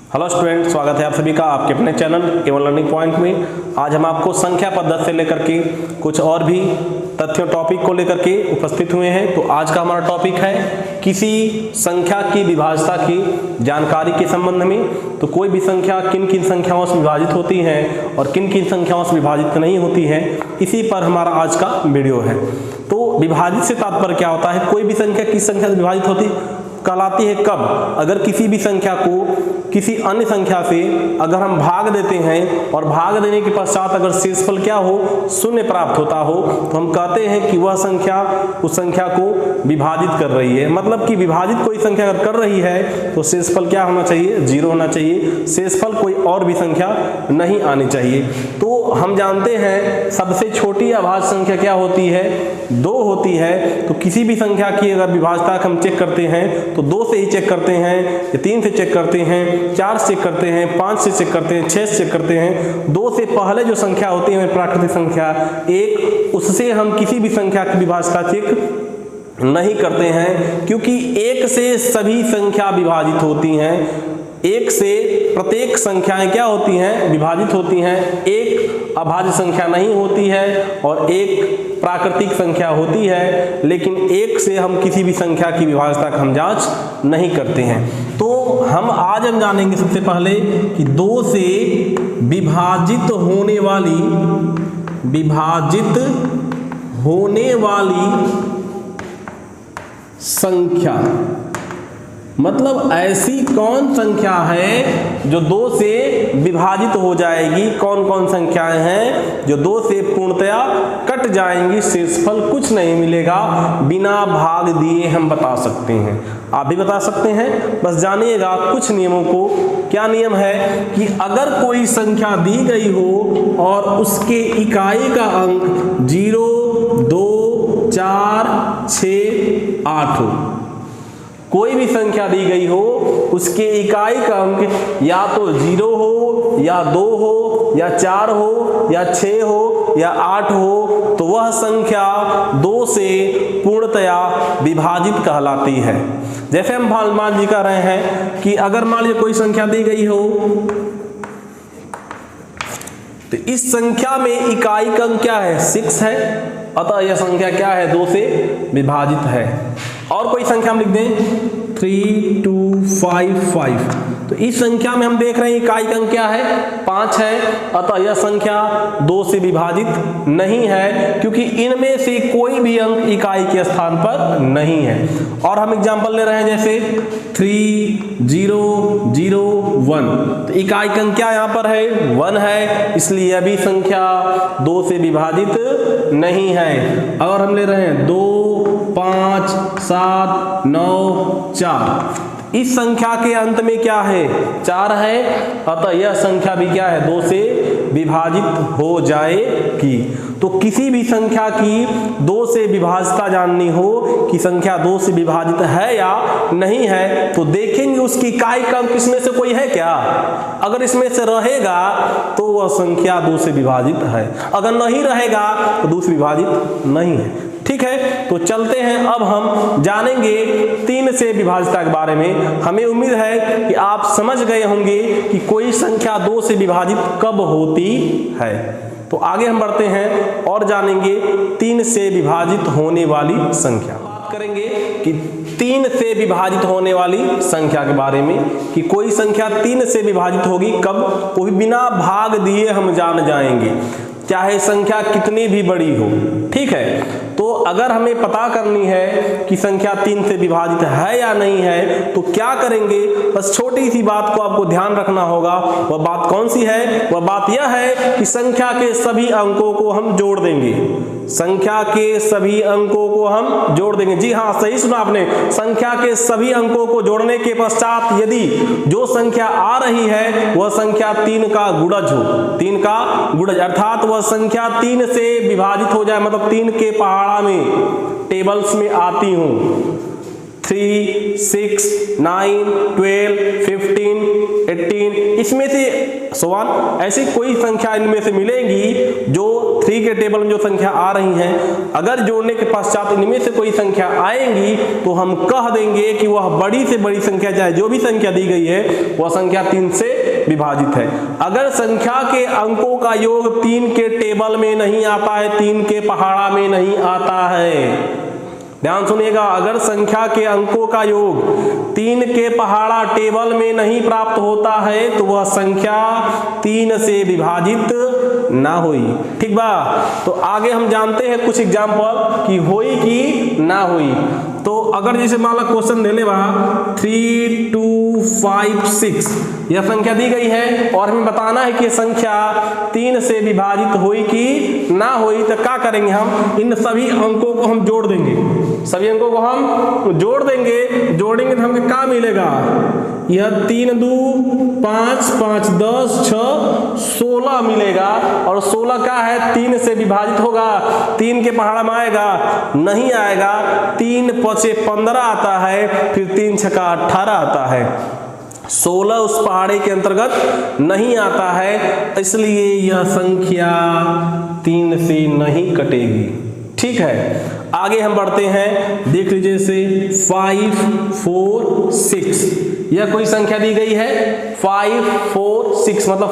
Hello student, स्वागत है आप सभी का आपके अपने चैनल केवल लर्निंग पॉइंट में। आज हम आपको संख्या पद्धति से लेकर के कुछ और भी तथ्यों टॉपिक को लेकर के उपस्थित हुए हैं। तो आज का हमारा टॉपिक है किसी संख्या की विभाज्यता की जानकारी के संबंध में। तो कोई भी संख्या किन किन संख्याओं से विभाजित होती है और किन किन संख्याओं से विभाजित नहीं होती है, इसी पर हमारा आज का वीडियो है। तो विभाजित से तात्पर्य क्या होता है? कोई भी संख्या किस संख्या से विभाजित होती कहलाती है कब? अगर किसी भी संख्या को किसी अन्य संख्या से अगर हम भाग देते हैं और भाग देने के पश्चात अगर शेषफल क्या हो, शून्य प्राप्त होता हो, तो हम कहते हैं कि वह संख्या उस संख्या को विभाजित कर रही है। मतलब कि विभाजित कोई संख्या अगर कर रही है तो शेषफल क्या होना चाहिए? 0 होना चाहिए। शेषफल कोई और भी संख्या नहीं आनी चाहिए। तो हम जानते हैं सबसे छोटी अभाज्य संख्या क्या होती है? 2 होती है। तो किसी भी संख्या की अगर विभाज्यता हम चेक करते हैं तो 2 से ही चेक करते हैं, 3 से चेक करते हैं, 4 से चेक करते हैं, 5 से चेक करते हैं, 6 से चेक करते हैं। 2 से पहले जो संख्या होती है प्राकृतिक संख्या 1, उससे हम किसी भी संख्या की विभाज्यता चेक नहीं करते हैं, क्योंकि 1 से सभी संख्या विभाजित होती हैं। 1 से प्रत्येक संख्याएं क्या होती हैं? विभाजित होती हैं। एक अभाज्य संख्या नहीं होती है और एक प्राकृतिक संख्या होती है, लेकिन 1 से हम किसी भी संख्या की विभाज्यता का हम जांच नहीं करते हैं। तो आज हम जानेंगे सबसे पहले कि 2 से विभाजित होने वाली संख्या, मतलब ऐसी कौन संख्या है जो 2 से विभाजित हो जाएगी? कौन कौन संख्याएं हैं जो 2 से पूर्णतया कट जाएंगी, शेषफल कुछ नहीं मिलेगा, बिना भाग दिए हम बता सकते हैं। आप भी बता सकते हैं, बस जानिएगा कुछ नियमों को। क्या नियम है कि अगर कोई संख्या दी गई हो और उसके इकाई का अंक 0, 2, 4, 6, 8 हो, कोई भी संख्या दी गई हो, उसके इकाई का अंक या तो 0 हो या 2 हो या 4 हो या 6 हो या 8 हो, तो वह संख्या 2 से पूर्णतया विभाजित कहलाती है। जैसे हम मान लीजिए कह रहे हैं कि अगर मान लीजिए कोई संख्या दी गई हो, तो इस संख्या में इकाई का अंक क्या है? 6 है, अतः यह संख्या क्या है? 2 से विभाजित है। और कोई संख्या हम लिख दें 3, 2, 5, 5। तो इस संख्या में हम देख रहे हैं इकाई का अंक क्या है? 5 है, अतः यह संख्या 2 से विभाजित नहीं है, क्योंकि इनमें से कोई भी अंक इकाई के स्थान पर नहीं है। और हम एग्जांपल ले रहे हैं जैसे 3, 0, 0, 1। तो इकाई का अंक क्या यहाँ पर है? 1 है, इसलिए यह भी संख्या 2 से विभाजित नहीं है। और हम ले रहे हैं 2, 5, 7, 9, 4। इस संख्या के अंत में क्या है? 4 है, अतः यह संख्या भी क्या है? 2 से विभाजित हो जाएगी। तो किसी भी संख्या की 2 से विभाज्यता जाननी हो कि संख्या 2 से विभाजित है या नहीं है, तो देखेंगे उसकी इकाई का अंक इसमें से कोई है क्या? अगर इसमें से रहेगा तो वह संख्या 2 से विभाजित है, अगर नहीं रहेगा तो 2 से विभाजित नहीं है। ठीक है, तो चलते हैं। अब हम जानेंगे 3 से विभाज्यता के बारे में। हमें उम्मीद है कि आप समझ गए होंगे कि कोई संख्या 2 से विभाजित कब होती है। तो आगे हम बढ़ते हैं और जानेंगे 3 से विभाजित होने वाली संख्या। बात करेंगे कि 3 से विभाजित होने वाली संख्या के बारे में कि कोई संख्या 3 से विभाजित होगी कब, वो भी बिना भाग दिए हम जान जाएंगे, चाहे संख्या कितनी भी बड़ी हो। ठीक है, तो अगर हमें पता करनी है कि संख्या 3 से विभाजित है या नहीं है, तो क्या करेंगे? बस छोटी सी बात को आपको ध्यान रखना होगा। वह बात कौन सी है? वह बात यह है कि संख्या के सभी अंकों को हम जोड़ देंगे। संख्या के सभी अंकों को हम जोड़ देंगे। जी हाँ, सही सुना आपने। संख्या के सभी अंकों को जोड़ने के पश्चात यदि जो संख्या आ रही है वह संख्या 3 का गुणज हो, 3 का गुणज, अर्थात वह संख्या 3 से विभाजित हो जाए, मतलब 3 के पहाड़ा में टेबल्स में आती हूं, 3, 6, 9, 12, 15, 18, इसमें से सवाल ऐसी कोई संख्या इनमें से मिलेगी जो 3 के टेबल में जो संख्या आ रही हैं, अगर जोड़ने के पश्चात इनमें से कोई संख्या आएंगी तो हम कह देंगे कि वह बड़ी से बड़ी संख्या, चाहे जो भी संख्या दी गई है वह संख्या 3 से विभाजित है। अगर संख्या के अंकों का योग 3 के टेबल में नहीं आता है, 3 के पहाड़ा में नहीं आता है, ध्यान सुनिएगा, अगर संख्या के अंकों का योग 3 के पहाड़ा टेबल में नहीं प्राप्त होता है तो वह संख्या 3 से विभाजित ना हुई। ठीक बा, तो आगे हम जानते हैं कुछ एग्जाम्पल कि हुई कि ना हुई। तो अगर जैसे मान लो क्वेश्चन दे ले बा 3 2 5 6 यह संख्या दी गई है और हमें बताना है कि संख्या 3 से विभाजित हुई कि ना हुई, तो क्या करेंगे, हम इन सभी अंकों को हम जोड़ देंगे, सभी अंकों को हम जोड़ देंगे। जोड़ेंगे तो हमें क्या मिलेगा, यह 3 2 5 5 10 6 16 मिलेगा। और 16 क्या है, 3 से विभाजित होगा, 3 के पहाड़ा में आएगा, नहीं आएगा, 3 5 15 आता है, फिर 3 6 18 आता है, 16 उस पहाड़े के अंतर्गत नहीं आता है, इसलिए यह संख्या 3 से नहीं कटेगी। ठीक है, आगे हम बढ़ते हैं, देख लीजिए इसे 5 4 6 यह कोई संख्या दी गई है 5 4 6 मतलब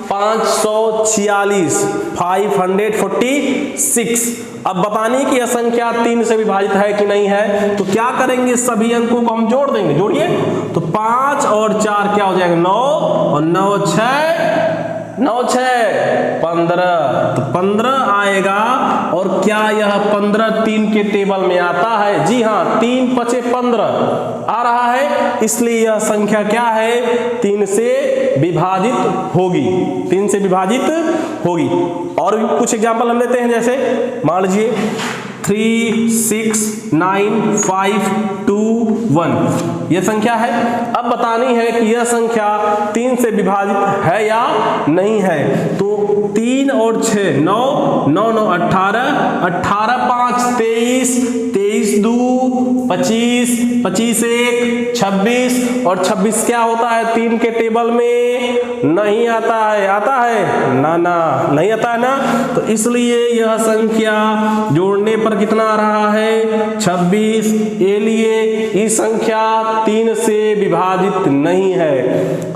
546 546। अब बताने की यह संख्या 3 से विभाजित है कि नहीं है, तो क्या करेंगे, सभी अंकों को हम जोड़ देंगे। जोड़िए, तो 5 और 4 क्या हो जाएगा, 9 और 9 6 15, तो 15 आएगा। और क्या यह 15 3 के टेबल में आता है? जी हाँ, 3 5 15 आ रहा है, इसलिए यह संख्या क्या है, 3 से विभाजित होगी, 3 से विभाजित होगी। और भी कुछ एग्जाम्पल हम लेते हैं, जैसे मान लीजिए 3 6 9 5 2 1 यह संख्या है। अब बतानी है कि यह संख्या 3 से विभाजित है या नहीं है। तो 3 और 6 9 9 9 18 18 5 23 23 2 25 25 1 26 और 26 क्या होता है, 3 के टेबल में नहीं आता है, आता है ना, ना नहीं आता है ना, तो इसलिए यह संख्या जोड़ने पर कितना आ रहा है, 26। ये लिए इस संख्या 3 से विभाजित नहीं है।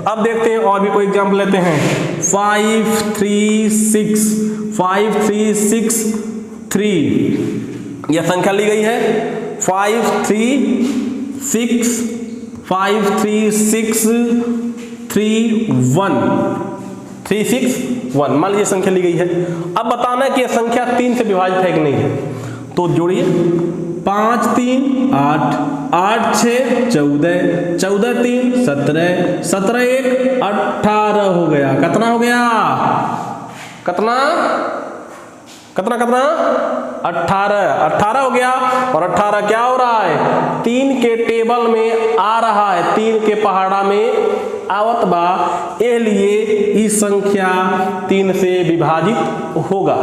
अब देखते हैं और भी कोई एग्जाम्पल लेते हैं, 5 3 6 5 3 6 3 यह संख्या ली गई है 5 3 6 5 3 6 3 1 3 6 1 मान लीजिए संख्या ली गई है। अब बताना है कि यह संख्या 3 से विभाजित है कि नहीं है, तो जोड़िए, 5 3 8 8 6 14 14 3 17 17 1 18 हो गया। कितना हो गया, कितना कितना कितना 18 18 हो गया। और 18 क्या हो रहा है, 3 के टेबल में आ रहा है, 3 के पहाड़ा में आवत बा, ए लिए इस संख्या 3 से विभाजित होगा,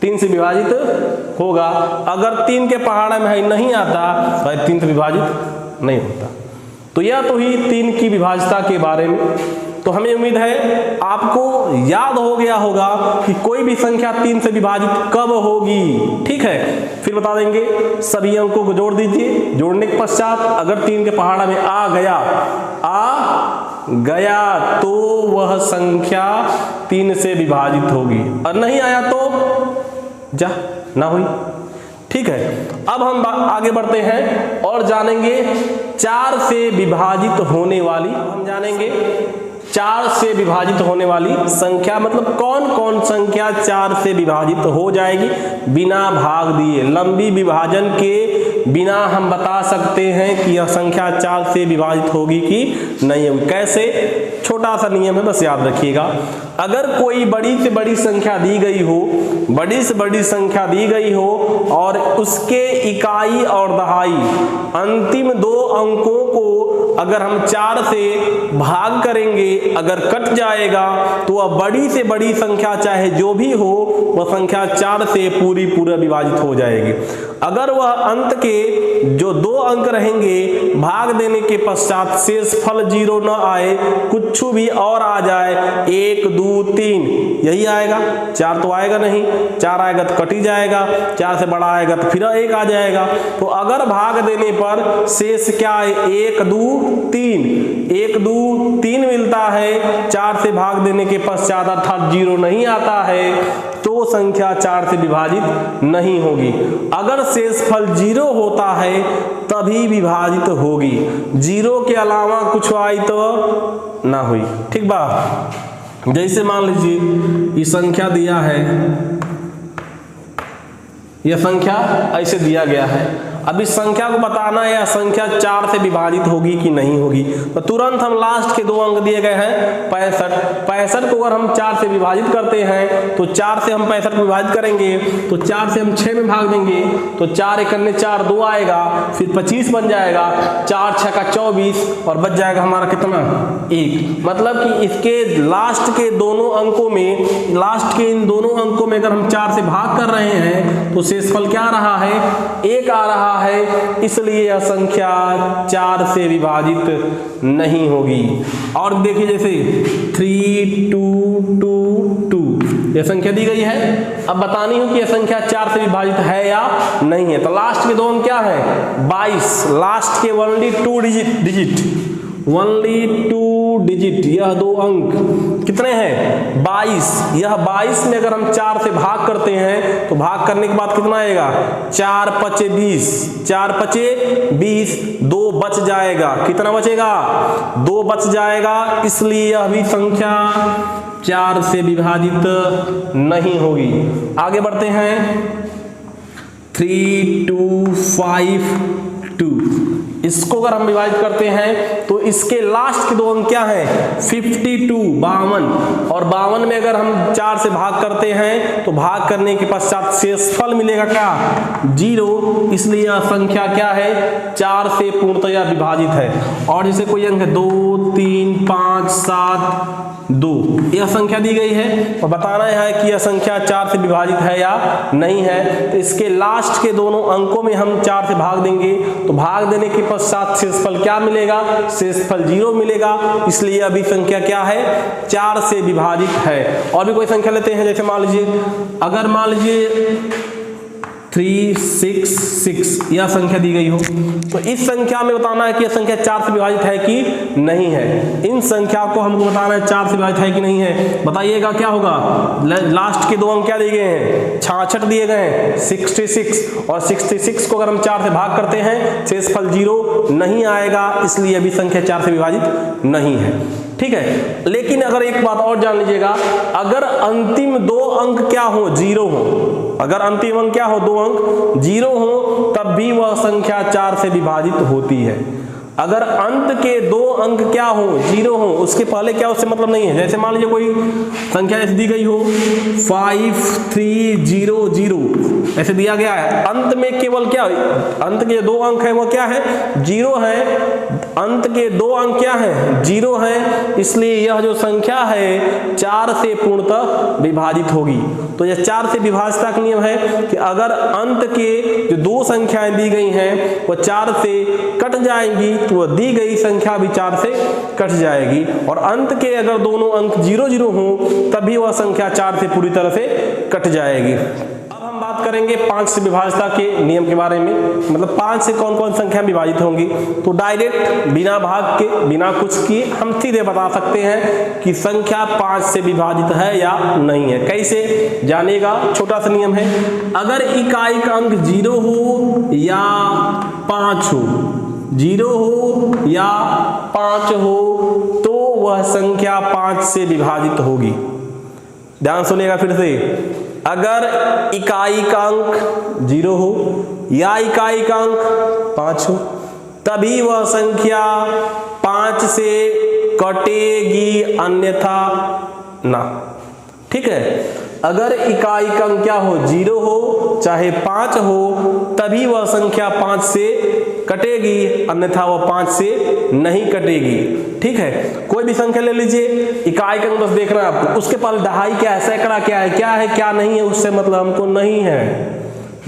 3 से विभाजित होगा। अगर 3 के पहाड़ा में नहीं आता तो 3 से विभाजित नहीं होता। तो यह तो ही 3 की विभाज्यता के बारे में। तो हमें उम्मीद है आपको याद हो गया होगा कि कोई भी संख्या 3 से विभाजित कब होगी। ठीक है, फिर बता देंगे, सभी अंकों को जोड़ दीजिए, जोड़ने के पश्चात अगर 3 के पहाड़ा में आ गया तो वह संख्या 3 से विभाजित होगी, और नहीं आया तो जा ना हुई। ठीक है, अब हम आगे बढ़ते हैं और जानेंगे 4 से विभाजित होने वाली, हम जानेंगे 4 से विभाजित होने वाली संख्या, मतलब कौन कौन संख्या 4 से विभाजित हो जाएगी बिना भाग दिए। लंबी विभाजन के बिना हम बता सकते हैं कि यह संख्या 4 से विभाजित होगी कि नहीं होगी। कैसे, छोटा सा नियम है, बस याद रखिएगा। अगर कोई बड़ी से बड़ी संख्या दी गई हो, बड़ी से बड़ी संख्या दी गई हो और उसके इकाई और दहाई अंतिम 2 अंकों को अगर हम 4 से भाग करेंगे, अगर कट जाएगा तो वह बड़ी से बड़ी संख्या चाहे जो भी हो वह संख्या 4 से पूरा विभाजित हो जाएगी। अगर वह अंत के जो 2 अंक रहेंगे भाग देने के पश्चात शेष फल 0 न आए, कुछ भी और आ जाए, 1 2 3 यही आएगा, 4 तो आएगा नहीं, 4 आएगा तो कट ही जाएगा, 4 से बड़ा आएगा तो फिर 1 आ जाएगा। तो अगर भाग देने पर शेष क्या है, 1 2 3, 1 2 3 मिलता है 4 से भाग देने के पश्चात, अर्थात 0 नहीं आता है तो संख्या 4 से विभाजित नहीं होगी। अगर शेषफल 0 होता है तभी विभाजित होगी, 0 के अलावा कुछ आई तो ना हुई। ठीक बा, जैसे मान लीजिए ये संख्या दिया है, यह संख्या ऐसे दिया गया है। अब इस संख्या को बताना है यह संख्या 4 से विभाजित होगी कि नहीं होगी। तो तुरंत हम लास्ट के 2 अंक दिए गए हैं 65 को अगर हम 4 से विभाजित करते हैं तो 4 से हम 65 को विभाजित करेंगे तो 4 से हम 6 में भाग देंगे तो 4 1 4 2 आएगा, फिर 25 बन जाएगा, 4 6 का 24 और बच जाएगा हमारा कितना 1। मतलब कि इसके लास्ट के दोनों अंकों में, लास्ट के इन दोनों अंकों में अगर हम 4 से भाग कर रहे हैं तो शेषफल क्या आ रहा है, 1 आ रहा है, इसलिए यह संख्या 4 से विभाजित नहीं होगी। और देखिए जैसे 3 2 2 2 यह संख्या दी गई है। अब बतानी हो कि यह संख्या 4 से विभाजित है या नहीं है। तो लास्ट के 2 अंक क्या है 22, लास्ट के ओनली 2 डिजिट, ओनली 2 डिजिट, यह 2 अंक कितने हैं 22। यह 22 में अगर हम 4 से भाग करते हैं तो भाग करने के बाद कितना आएगा 4 5 20, 4 5 20, 2 बच जाएगा, कितना बचेगा 2 बच जाएगा, इसलिए यह भी संख्या 4 से विभाजित नहीं होगी। आगे बढ़ते हैं 3 2 5 2, इसको अगर हम विभाजित करते हैं तो इसके लास्ट के 2 अंक क्या है 52, 52, और 52 में अगर हम 4 से भाग करते हैं तो भाग करने के पश्चात शेषफल मिलेगा क्या 0, इसलिए यह संख्या क्या है 4 से पूर्णतया विभाजित है। और जैसे कोई अंक है 2 3 5 7 2, यह संख्या दी गई है और बताना है कि यह संख्या 4 से विभाजित है या नहीं है। तो इसके लास्ट के दोनों अंकों में हम 4 से भाग देंगे तो भाग देने के पश्चात शेषफल क्या मिलेगा, शेषफल 0 मिलेगा, इसलिए अभी संख्या क्या है 4 से विभाजित है। और भी कोई संख्या लेते हैं, जैसे मान लीजिए, अगर मान लीजिए 3 6 6 यह संख्या दी गई हो तो इस संख्या में बताना है कि यह संख्या 4 से विभाजित है कि नहीं है। इन संख्या को हमको बताना है 4 से विभाजित है कि नहीं है। बताइएगा क्या होगा, लास्ट के 2 अंक क्या दिए गए हैं 66 दिए गए हैं 66, और 66 को अगर हम 4 से भाग करते हैं शेषफल 0 नहीं आएगा, इसलिए अभी संख्या 4 से विभाजित नहीं है। ठीक है, लेकिन अगर एक बात और जान लीजिएगा, अगर अंतिम 2 अंक क्या हो 0 हो, अगर अंतिम अंक क्या हो 2 अंक 0 हो तब भी वह संख्या 4 से विभाजित होती है। अगर अंत के 2 अंक क्या हो 0 हो, उसके पहले क्या उससे मतलब नहीं है। जैसे मान लीजिए कोई संख्या ऐसे दी गई हो 5 3 0 0 ऐसे दिया गया है, अंत में केवल क्या, अंत के 2 अंक है वो क्या है 0 है, अंत के 2 अंक क्या है 0 है, इसलिए यह जो संख्या है 4 से पूर्णतः विभाजित होगी। तो यह 4 से विभाजता का नियम है कि अगर अंत के जो 2 संख्याएं दी गई हैं वो 4 से कट जाएंगी तो वह दी गई संख्या भी 4 से कट जाएगी, और अंत के अगर दोनों अंक 0 0 हो तभी वह संख्या 4 से पूरी तरह से कट जाएगी। अब हम बात करेंगे 5 से विभाजता के नियम के बारे में, मतलब 5 से कौन कौन संख्या विभाजित होंगी। तो डायरेक्ट बिना भाग के, बिना कुछ किए हम सीधे बता सकते हैं कि संख्या 5 से विभाजित है या नहीं है। कैसे जानेगा, छोटा सा नियम है, अगर इकाई का अंक 0 हो या 5 हो, 0 हो या 5 हो तो वह संख्या 5 से विभाजित होगी। ध्यान सुनिएगा फिर से, अगर इकाई का अंक 0 हो या इकाई का अंक 5 हो तभी वह संख्या 5 से कटेगी, अन्यथा ना। ठीक है, अगर इकाई का अंक क्या हो 0 हो चाहे 5 हो तभी वह संख्या 5 से कटेगी, अन्यथा वो 5 से नहीं कटेगी। ठीक है, कोई भी संख्या ले लीजिए, इकाई का अंक बस देखना है आपको, उसके पास दहाई क्या है, सैकड़ा क्या है, क्या नहीं है, उससे मतलब हमको नहीं है।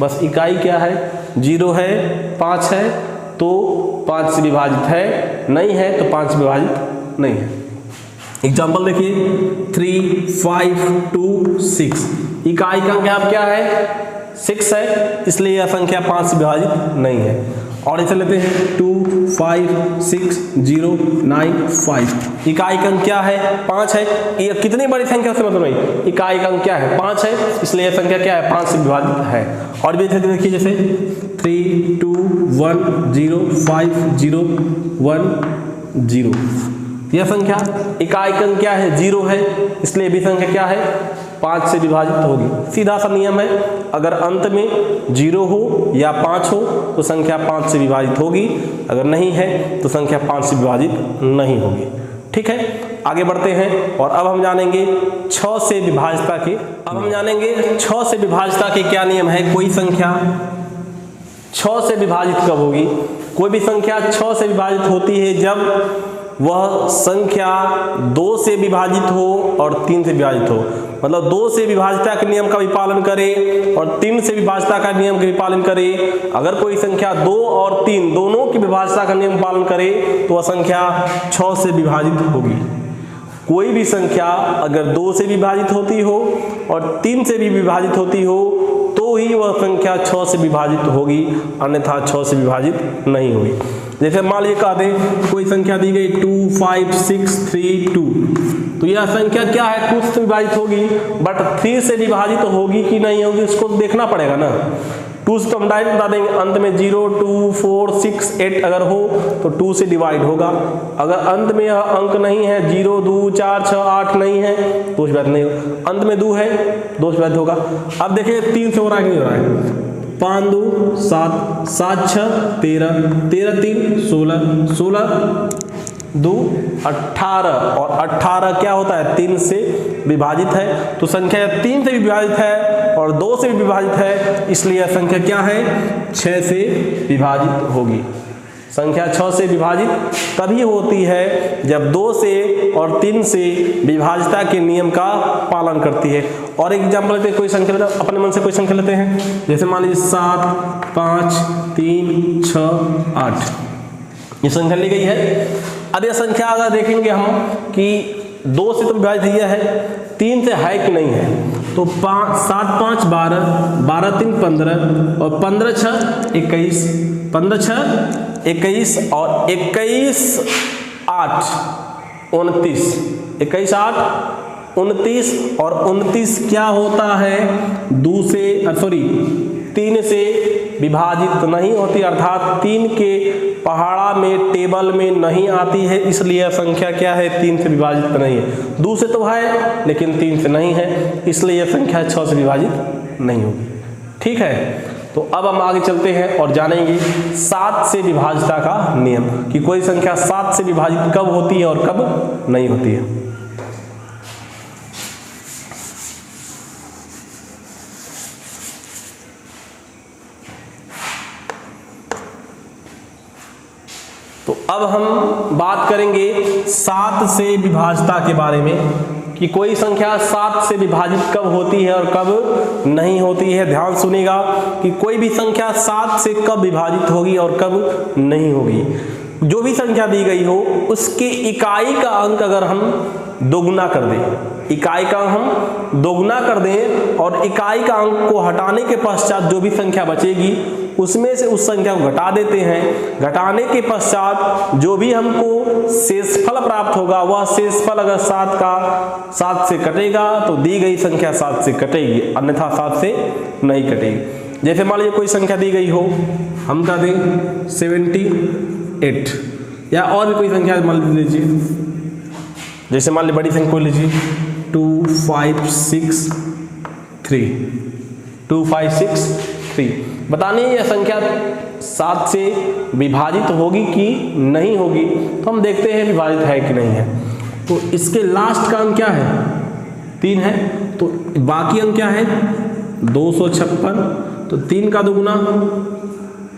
बस इकाई क्या है, 0 है, 5 है तो 5 से विभाजित है, नहीं है तो 5 से विभाजित नहीं है। एग्जाम्पल देखिए 3, 5, 2, 6। इकाई का अंक यहाँ क्या है, 6 है, इसलिए यह संख्या 5 से विभाजित नहीं है। और इसे लेते हैं 2, 5, 6, 0, 9, 5। इकाई का अंक क्या है, 5 है। ये कितनी बड़ी संख्या से मतलब नहीं, इकाई का अंक क्या है, 5 है, इसलिए यह संख्या क्या है, 5 से विभाजित है। और भी देखिए जैसे 3, 2, 1, 0, 5, 0, 1, 0। यह संख्या इकाई का अंक क्या है, 0 है, इसलिए भी संख्या क्या है, 5 से विभाजित होगी। सीधा सा नियम है, अगर अंत में 0 हो या 5 हो तो संख्या 5 से विभाजित होगी, अगर नहीं है तो संख्या 5 से विभाजित नहीं होगी। ठीक है, आगे बढ़ते हैं और अब हम जानेंगे 6 से विभाज्यता के। अब हम जानेंगे 6 से विभाज्यता के क्या नियम है। कोई संख्या 6 से विभाजित कब होगी, कोई भी संख्या 6 से विभाजित होती है जब वह संख्या 2 से विभाजित हो और 3 से विभाजित हो। मतलब 2 से विभाज्यता के नियम का भी पालन करे और 3 से विभाज्यता का नियम का भी पालन करे। अगर कोई संख्या 2 और 3 दोनों की विभाज्यता का नियम पालन करे तो वह संख्या 6 से विभाजित होगी। कोई भी संख्या अगर 2 से विभाजित होती हो और 3 से भी विभाजित होती हो तो ही वह संख्या 6 से विभाजित होगी, अन्यथा 6 से विभाजित नहीं होगी। जैसे मान लीजिए कह दें कोई संख्या दी गई 2, 5, 6, 3, 2, तो यह संख्या क्या है, 2 से विभाजित होगी, बट 3 से विभाजित होगी कि नहीं होगी इसको देखना पड़ेगा ना। 2 से तो हम डायरेक्ट बता देंगे, अंत में 0, 2, 4, 6, 8 अगर हो तो 2 से डिवाइड होगा। अगर अंत में यह अंक नहीं है, 0, 2, 4, 6, 8 नहीं है तो विभाजित नहीं होगा। अंत में 2 है, 2 से विभाजित होगा। अब देखिए 3 से हो रहा है कि नहीं हो रहा है, 5, 2, 7, 7, 6, 13, 13, 3, 16, 16, 2, 18 और 18 क्या होता है, 3 से विभाजित है। तो संख्या 3 से विभाजित है और 2 से भी विभाजित है, इसलिए यह संख्या क्या है, 6 से विभाजित होगी। संख्या 6 से विभाजित तभी होती है जब 2 से और 3 से विभाज्यता के नियम का पालन करती है। और एक एग्जाम्पल लेते हैं, कोई संख्या लेते हैं, अपने मन से कोई संख्या लेते हैं, जैसे मान लीजिए 7, 5, 3, 6, 8 ये संख्या ली गई है। अब यह संख्या अगर देखेंगे हम कि 2 से तो विभाजित ही है, 3 से है कि नहीं है, तो 7, 5, 12, 12, 3, 15 और 15, 6, 21, 15, 6, 21 और 21, 8, 29, 21, 8, 29 और 29 क्या होता है, 3 से विभाजित नहीं होती, अर्थात 3 के पहाड़ा में टेबल में नहीं आती है, इसलिए यह संख्या क्या है, 3 से विभाजित नहीं है। 2 से तो है लेकिन 3 से नहीं है, इसलिए यह संख्या 6 से विभाजित नहीं होगी। ठीक है, तो अब हम आगे चलते हैं और जानेंगे 7 से विभाज्यता का नियम कि कोई संख्या 7 से विभाजित कब होती है और कब नहीं होती है। तो अब हम बात करेंगे 7 से विभाज्यता के बारे में कि कोई संख्या 7 से विभाजित कब होती है और कब नहीं होती है। ध्यान सुनिएगा कि कोई भी संख्या 7 से कब विभाजित होगी और कब नहीं होगी। जो भी संख्या दी गई हो उसके इकाई का अंक अगर हम दोगुना कर दें, इकाई का हम दोगुना कर दें और इकाई का अंक को हटाने के पश्चात जो भी संख्या बचेगी उसमें से उस संख्या को घटा देते हैं। घटाने के पश्चात जो भी हमको शेषफल प्राप्त होगा वह शेषफल अगर 7 से कटेगा तो दी गई संख्या 7 से कटेगी, अन्यथा 7 से नहीं कटेगी। जैसे मान लीजिए कोई संख्या दी गई हो, हम कह दें 78 या और भी कोई संख्या मान लीजिए, जैसे मान लीजिए बड़ी संख्या कोई लीजिए 2, 5, 6, 3, 2, 5, 6, 3। बताने यह संख्या 7 से विभाजित होगी कि नहीं होगी, तो हम देखते हैं विभाजित है कि नहीं है। तो इसके लास्ट का अंक क्या है, 3 है, तो बाकी अंक क्या है 256, तो 3 का दोगुना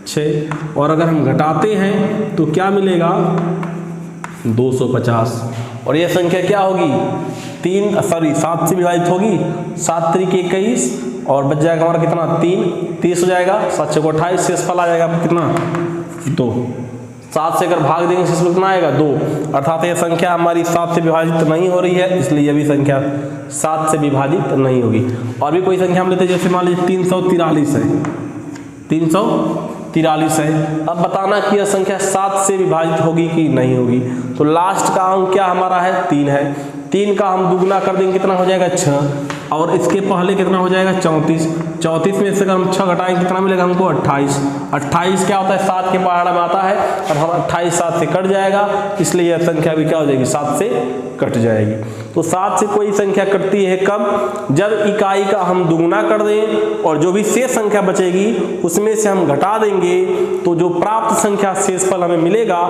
6 और अगर हम घटाते हैं तो क्या मिलेगा 250। और यह संख्या क्या होगी 7 से विभाजित होगी, 7 3 के 21 और बच जाएगा हमारा कितना 30 हो जाएगा, 7 6 को 28, शेषफल आ जाएगा कितना 2। 7 से अगर भाग देंगे शेषफल कितना आएगा 2, अर्थात यह संख्या हमारी 7 से विभाजित नहीं हो रही है, इसलिए यह भी संख्या 7 से विभाजित नहीं होगी। और भी कोई संख्या हम लेते हैं, जैसे मान लीजिए 343 है, 343 है। अब बताना कि यह संख्या 7 से विभाजित होगी कि नहीं होगी। तो लास्ट का अंक क्या हमारा है 3 है, 3 का हम दुगना कर देंगे कितना हो जाएगा 6 और इसके पहले कितना हो जाएगा 34। 34 में से अगर हम 6 घटाएंगे कितना मिलेगा हमको 28। 28 क्या होता है 7 के पहाड़ा में आता है और हम 28 7 से कट जाएगा, इसलिए यह संख्या भी क्या हो जाएगी 7 से कट जाएगी। तो 7 से कोई संख्या कटती है कब, जब इकाई का हम दुगना कर दें और जो भी शेष संख्या बचेगी उसमें से हम घटा देंगे, तो जो प्राप्त संख्या शेषफल हमें मिलेगा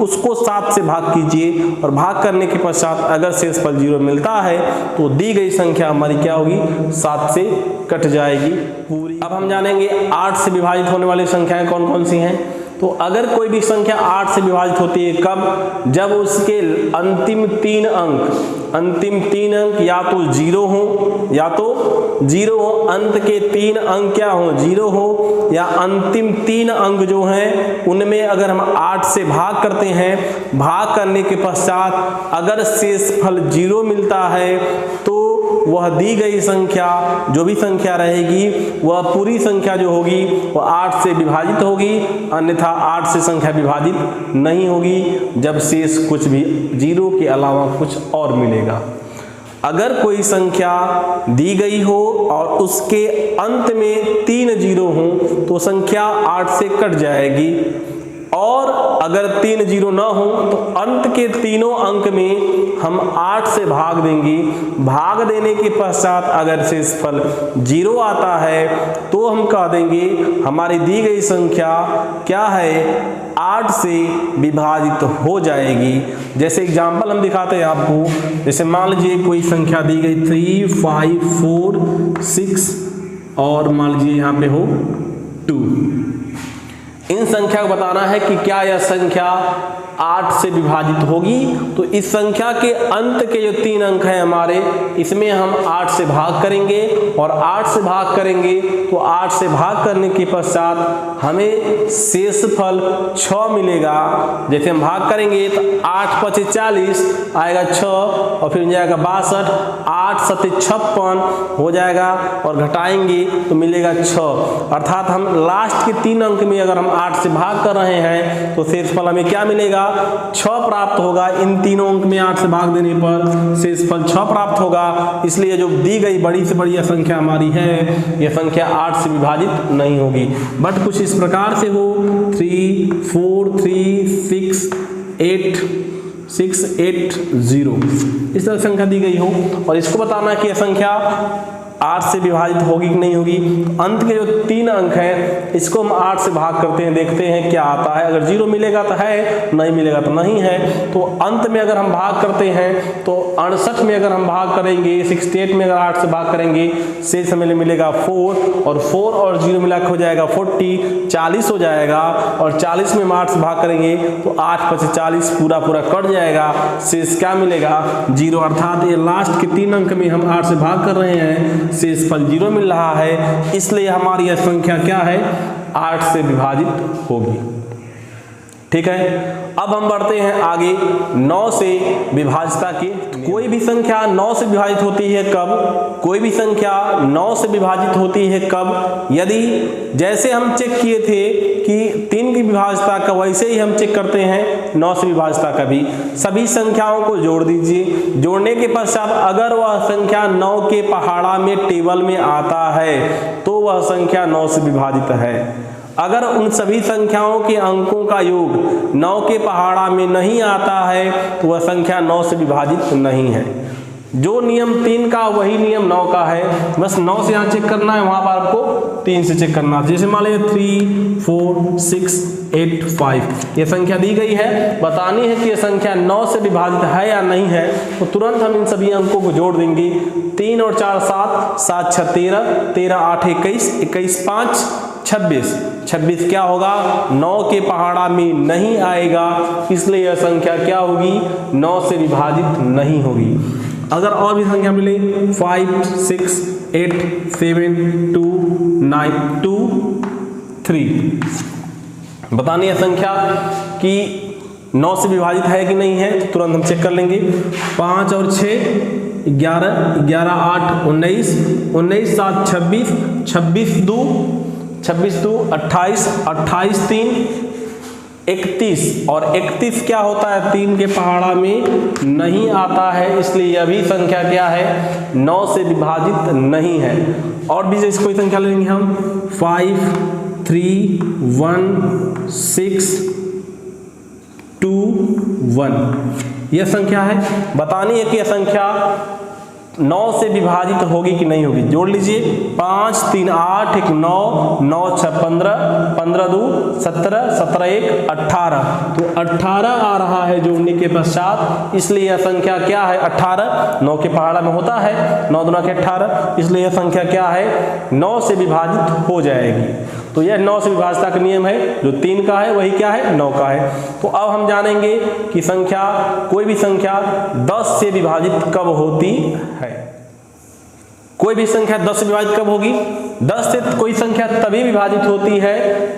उसको 7 से भाग कीजिए और भाग करने के पश्चात अगर शेषफल 0 मिलता है तो दी गई संख्या हमारी क्या होगी 7 से कट जाएगी पूरी। अब हम जानेंगे 8 से विभाजित होने वाली संख्याएं कौन कौन सी हैं। तो अगर कोई भी संख्या 8 से विभाजित होती है कब, जब उसके अंतिम 3 अंक या तो 0 हो या तो 0 हो, अंत के 3 अंक क्या हो 0 हो, या अंतिम 3 अंक जो हैं उनमें अगर हम 8 से भाग करते हैं, भाग करने के पश्चात अगर शेषफल 0 मिलता है तो वह दी गई संख्या जो भी संख्या रहेगी वह पूरी संख्या जो होगी वह 8 से विभाजित होगी, अन्यथा 8 से संख्या विभाजित नहीं होगी जब शेष कुछ भी 0 के अलावा कुछ और मिलेगा। अगर कोई संख्या दी गई हो और उसके अंत में 3 0 हो तो संख्या 8 से कट जाएगी, और अगर 3 0 ना हो तो अंत के तीनों अंक में हम 8 से भाग देंगे। भाग देने के पश्चात अगर शेषफल 0 आता है तो हम कह देंगे हमारी दी गई संख्या क्या है 8 से विभाजित हो जाएगी। जैसे एग्जाम्पल हम दिखाते हैं आपको, जैसे मान लीजिए कोई संख्या दी गई 3 5 4 6 और मान लीजिए यहाँ पे हो 2। इन संख्या को बताना है कि क्या यह संख्या 8 से विभाजित होगी। तो इस संख्या के अंत के जो 3 अंक हैं हमारे, इसमें हम 8 से भाग करेंगे और 8 से भाग करेंगे तो 8 से भाग करने के पश्चात हमें शेषफल 6 मिलेगा। जैसे हम भाग करेंगे तो 8 5 40 आएगा 6 और फिर जाएगा 62, 8 7 56 हो जाएगा और घटाएंगे तो मिलेगा 6। अर्थात हम लास्ट के 3 अंक में अगर हम 8 से भाग कर रहे हैं तो शेषफल हमें क्या मिलेगा 6 प्राप्त होगा। इन तीनों अंक में 8 से भाग देने पर शेषफल 6 प्राप्त होगा। इसलिए जो दी गई बड़ी से बड़ी संख्या हमारी है यह संख्या 8 से विभाजित नहीं होगी, बट कुछ इस प्रकार से हो 3 4 3 6 8 6 8 0 इस तरह संख्या दी गई हो और इसको बताना कि यह संख्या 8 से विभाजित होगी कि नहीं होगी। अंत के जो 3 अंक हैं इसको हम 8 से भाग करते हैं, देखते हैं क्या आता है। अगर 0 मिलेगा तो है, नहीं मिलेगा तो नहीं है। तो अंत में अगर हम भाग करते हैं तो 68 में अगर हम भाग करेंगे, 68 में अगर 8 से भाग करेंगे शेष हमें मिलेगा 4 और 4 और 0 मिला के हो जाएगा 40, 40 हो जाएगा और 40 में हम 8 से भाग करेंगे तो 8 5 40 पूरा कट जाएगा। शेष क्या मिलेगा 0। अर्थात ये लास्ट के 3 अंक में हम 8 से भाग कर रहे हैं, शेषफल 0 मिल रहा है, इसलिए हमारी यह संख्या क्या है 8 से विभाजित होगी। ठीक है, अब हम बढ़ते हैं आगे 9 से विभाज्यता के। कोई भी संख्या 9 से विभाजित होती है कब, कोई भी संख्या 9 से विभाजित होती है कब, यदि जैसे हम चेक किए थे कि 3 की विभाज्यता का, वैसे ही हम चेक करते हैं 9 से विभाज्यता का भी। सभी संख्याओं को जोड़ दीजिए, जोड़ने के पश्चात अगर वह संख्या 9 के पहाड़ा में टेबल में आता है तो वह संख्या 9 से विभाजित है। अगर उन सभी संख्याओं के अंकों का योग 9 के पहाड़ा में नहीं आता है तो वह संख्या 9 से विभाजित नहीं है। जो नियम 3 का वही नियम 9 का है, बस 9 से यहाँ चेक करना है, वहां पर आपको 3 से चेक करना है। जैसे मान लीजिए 3 4 6 8 5 ये संख्या दी गई है, बतानी है कि यह संख्या 9 से विभाजित है या नहीं है। तो तुरंत हम इन सभी अंकों को जोड़ देंगे। 3 और 4 7, 7 6 13, 13 8 21, 21 5, 26। 26 क्या होगा, 9 के पहाड़ा में नहीं आएगा, इसलिए यह संख्या क्या होगी, 9 से विभाजित नहीं होगी। अगर और भी संख्या मिले 5, 6, 8, 7, 2, 9, 2, 3 बतानी है संख्या कि 9 से विभाजित है कि नहीं है, तो तुरंत हम चेक कर लेंगे। 5 और 6 11, 11 8 19, 19 7 26, 26 2 28, 28 3 31, और 31 क्या होता है, 3 के पहाड़ा में नहीं आता है, इसलिए यह भी संख्या क्या है, 9 से विभाजित नहीं है। और भी जैसे कोई संख्या लेंगे हम 5, 3, 1, 6, 2, 1, यह संख्या है। बतानी है कि यह संख्या 9 से विभाजित होगी कि नहीं होगी। जोड़ लीजिए, 5 3 8 1 9, 9 6 15, 15 2 17, 17 1 18, तो 18 आ रहा है जोड़ने के पश्चात, इसलिए यह संख्या क्या है, 18। 9 के पहाड़ा में होता है 9 दूना के 18, इसलिए यह संख्या क्या है, 9 से विभाजित हो जाएगी। तो यह 9 से विभाजता का नियम है, जो 3 का है वही क्या है, 9 का है। तो अब हम जानेंगे कि संख्या, कोई भी संख्या 10 से विभाजित कब होती है। कोई भी संख्या 10 से विभाजित कब होगी, 10 से कोई संख्या तभी विभाजित होती है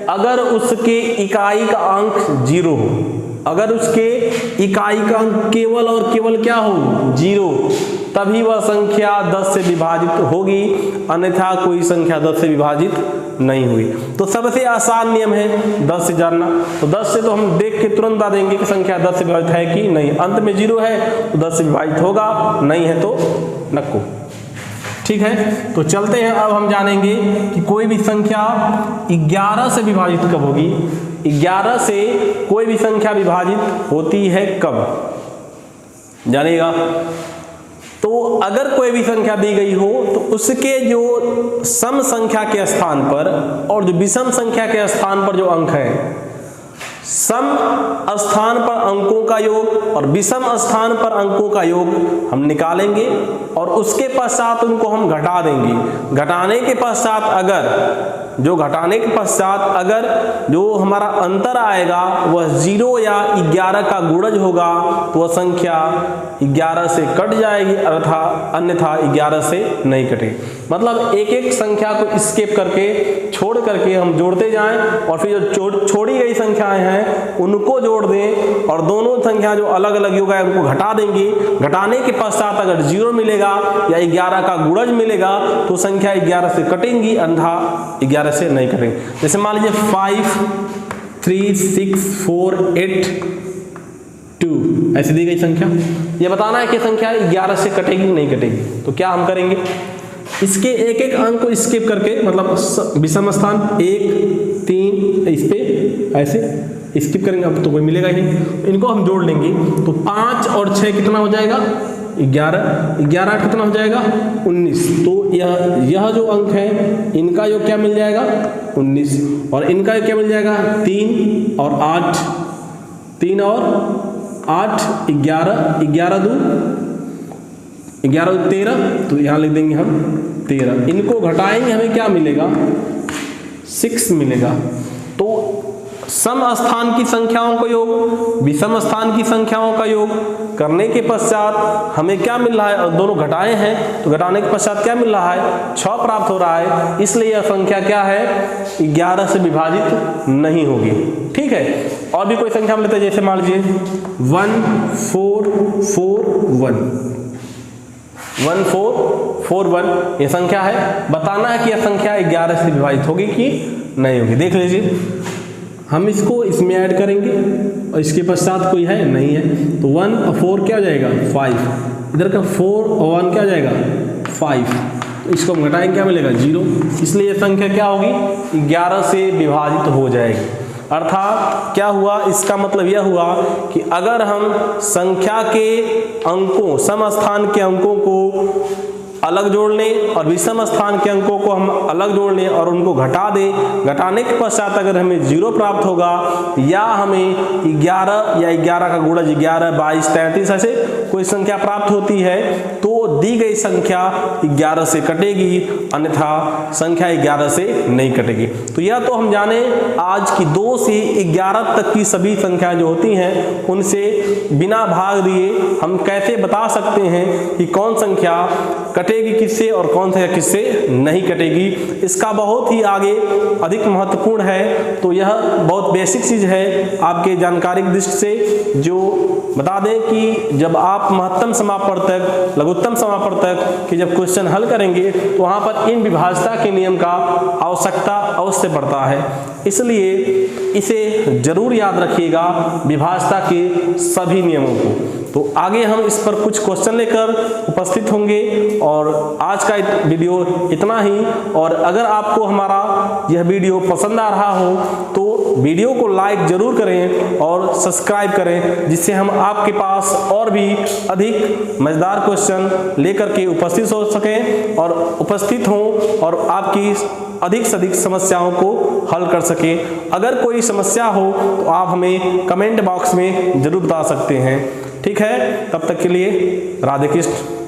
अगर उसके इकाई का अंक 0 हो। अगर उसके इकाई का अंक केवल और केवल क्या हो, 0, तभी वह संख्या 10 से विभाजित होगी, अन्यथा कोई संख्या 10 से विभाजित नहीं हुई। तो सबसे आसान नियम है 10 से जानना। तो 10 से तो हम देख के तुरंत बता देंगे कि संख्या 10 से विभाजित है कि नहीं। अंत में 0 है तो 10 से विभाजित होगा, नहीं है तो नको। ठीक है, तो चलते हैं। अब हम जानेंगे कि कोई भी संख्या 11 से विभाजित कब होगी। 11 से कोई भी संख्या विभाजित होती है कब, जानिएगा। तो अगर कोई भी संख्या दी गई हो तो उसके जो सम संख्या के स्थान पर और जो विषम संख्या के स्थान पर जो अंक है, सम स्थान पर अंकों का योग और विषम स्थान पर अंकों का योग हम निकालेंगे और उसके पश्चात उनको हम घटा देंगे। घटाने के पश्चात अगर जो हमारा अंतर आएगा वह 0 या 11 का गुणज होगा तो वह संख्या 11 से कट जाएगी, अन्यथा 11 से नहीं कटेगी। मतलब एक एक संख्या को स्किप करके, छोड़ करके हम जोड़ते जाएं और फिर जो छोड़ी गई संख्याएं हैं उनको जोड़ दें और दोनों संख्या जो अलग अलग योग है उनको घटा देंगे। घटाने के पश्चात अगर 0 मिलेगा या 11 का गुणज मिलेगा तो संख्या 11 से कटेंगी, अन्यथा 11 से नहीं कटेंगे। जैसे मान लीजिए 5 3 6 4 8 2 ऐसी दी गई संख्या। ये बताना है कि संख्या 11 से कटेगी नहीं कटेगी। तो क्या हम करेंगे, इसके एक एक अंक को स्किप करके, मतलब विषम स्थान 1 3 इस पे ऐसे स्किप करेंगे, अब तो कोई मिलेगा ही नहीं। इनको हम जोड़ लेंगे तो 5 और 6 कितना हो जाएगा, 11, 11 कितना हो जाएगा 19। तो यह जो अंक है इनका योग क्या मिल जाएगा 19, और इनका योग क्या मिल जाएगा 3 और 8, 3 और 8 11, 11 2 13, तो यहाँ लिख देंगे हम 13। इनको घटाएंगे हमें क्या मिलेगा 6 मिलेगा। तो सम स्थान की संख्याओं का योग, विषम स्थान की संख्याओं का योग करने के पश्चात हमें क्या मिल रहा है, और दोनों घटाए हैं तो घटाने के पश्चात क्या मिल रहा है 6 प्राप्त हो रहा है, इसलिए यह संख्या क्या है 11 से विभाजित नहीं होगी। ठीक है, और भी कोई संख्या हम लेते हैं, जैसे मान लीजिए 1 4 4 1 1 4 4 1 ये संख्या है। बताना है कि यह संख्या 11 से विभाजित होगी कि नहीं होगी। देख लीजिए, हम इसको इसमें ऐड करेंगे और इसके पश्चात कोई है नहीं है, तो 1 और 4 क्या हो जाएगा 5, इधर का 4 और 1 क्या हो जाएगा 5, तो इसको हम घटाएंगे क्या मिलेगा 0, इसलिए ये संख्या क्या होगी 11 से विभाजित हो जाएगी। अर्थात क्या हुआ, इसका मतलब यह हुआ कि अगर हम संख्या के अंकों, सम स्थान के अंकों को अलग जोड़ लें और विषम स्थान के अंकों को हम अलग जोड़ लें और उनको घटा दें, घटाने के पश्चात अगर हमें 0 प्राप्त होगा या हमें 11 या 11 का गुणज 11 22 33 ऐसे कोई संख्या प्राप्त होती है तो दी गई संख्या 11 से कटेगी, अन्यथा संख्या 11 से नहीं कटेगी। तो यह तो हम जाने आज की 2 से 11 तक की सभी संख्या जो होती हैं उनसे बिना भाग दिए हम कैसे बता सकते हैं कि कौन संख्या कटेगी किससे और कौन सा किससे नहीं कटेगी। इसका बहुत ही आगे अधिक महत्वपूर्ण है, तो यह बहुत बेसिक चीज है आपके जानकारी की दृष्टि से, जो बता दें कि जब आप महत्तम समापन तक लघुत्तम समापन तक कि जब क्वेश्चन हल करेंगे तो वहां पर इन विभाज्यता के नियम का आवश्यकता अवश्य पड़ता है, इसलिए इसे जरूर याद रखिएगा विभाज्यता के सभी नियमों को। तो आगे हम इस पर कुछ क्वेश्चन लेकर उपस्थित होंगे, और आज का वीडियो इतना ही। और अगर आपको हमारा यह वीडियो पसंद आ रहा हो तो वीडियो को लाइक जरूर करें और सब्सक्राइब करें, जिससे हम आपके पास और भी अधिक मजेदार क्वेश्चन लेकर के उपस्थित हो सकें और उपस्थित हों और आपकी अधिक से अधिक समस्याओं को हल कर सकें। अगर कोई समस्या हो तो आप हमें कमेंट बॉक्स में जरूर बता सकते हैं। ठीक है, तब तक के लिए राधे कृष्ण।